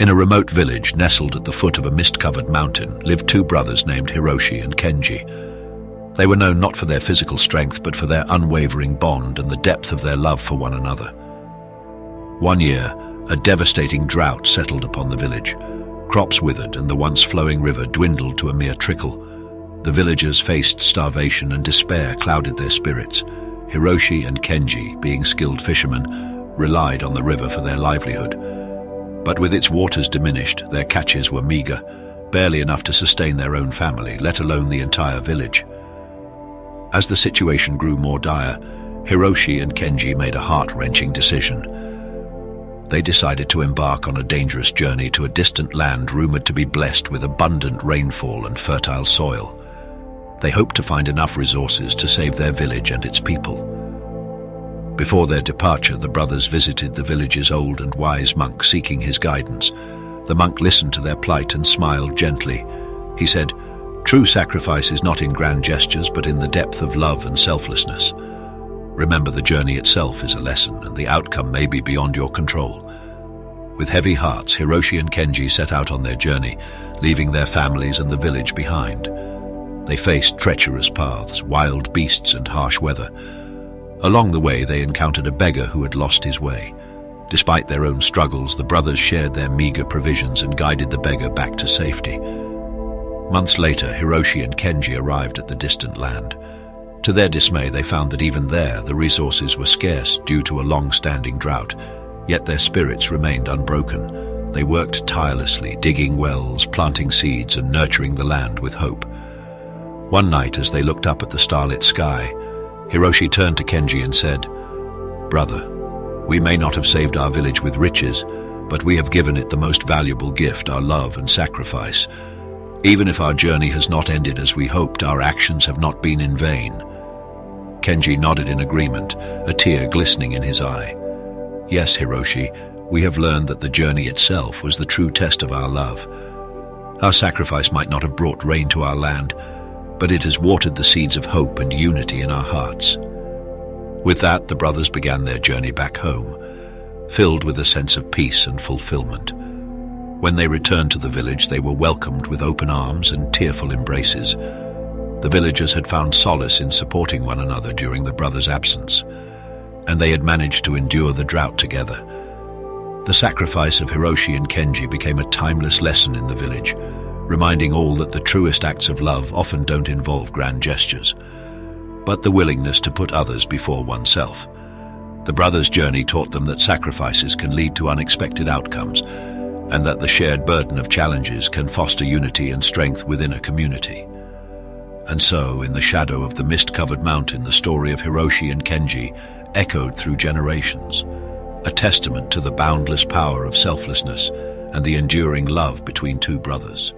In a remote village nestled at the foot of a mist-covered mountain lived two brothers named Hiroshi and Kenji. They were known not for their physical strength but for their unwavering bond and the depth of their love for one another. One year, a devastating drought settled upon the village. Crops withered and the once flowing river dwindled to a mere trickle. The villagers faced starvation and despair clouded their spirits. Hiroshi and Kenji, being skilled fishermen, relied on the river for their livelihood. But with its waters diminished, their catches were meager, barely enough to sustain their own family, let alone the entire village. As the situation grew more dire, Hiroshi and Kenji made a heart-wrenching decision. They decided to embark on a dangerous journey to a distant land rumored to be blessed with abundant rainfall and fertile soil. They hoped to find enough resources to save their village and its people. Before their departure, the brothers visited the village's old and wise monk, seeking his guidance. The monk listened to their plight and smiled gently. He said, "True sacrifice is not in grand gestures, but in the depth of love and selflessness. Remember, the journey itself is a lesson, and the outcome may be beyond your control." With heavy hearts, Hiroshi and Kenji set out on their journey, leaving their families and the village behind. They faced treacherous paths, wild beasts, and harsh weather. Along the way, they encountered a beggar who had lost his way. Despite their own struggles, the brothers shared their meager provisions and guided the beggar back to safety. Months later, Hiroshi and Kenji arrived at the distant land. To their dismay, they found that even there, the resources were scarce due to a long-standing drought, yet their spirits remained unbroken. They worked tirelessly, digging wells, planting seeds, and nurturing the land with hope. One night, as they looked up at the starlit sky, Hiroshi turned to Kenji and said, "Brother, we may not have saved our village with riches, but we have given it the most valuable gift, our love and sacrifice. Even if our journey has not ended as we hoped, our actions have not been in vain." Kenji nodded in agreement, a tear glistening in his eye. "Yes, Hiroshi, we have learned that the journey itself was the true test of our love. Our sacrifice might not have brought rain to our land, but it has watered the seeds of hope and unity in our hearts." With that, the brothers began their journey back home, filled with a sense of peace and fulfillment. When they returned to the village, they were welcomed with open arms and tearful embraces. The villagers had found solace in supporting one another during the brothers' absence, and they had managed to endure the drought together. The sacrifice of Hiroshi and Kenji became a timeless lesson in the village, reminding all that the truest acts of love often don't involve grand gestures, but the willingness to put others before oneself. The brothers' journey taught them that sacrifices can lead to unexpected outcomes, and that the shared burden of challenges can foster unity and strength within a community. And so, in the shadow of the mist-covered mountain, the story of Hiroshi and Kenji echoed through generations, a testament to the boundless power of selflessness and the enduring love between two brothers.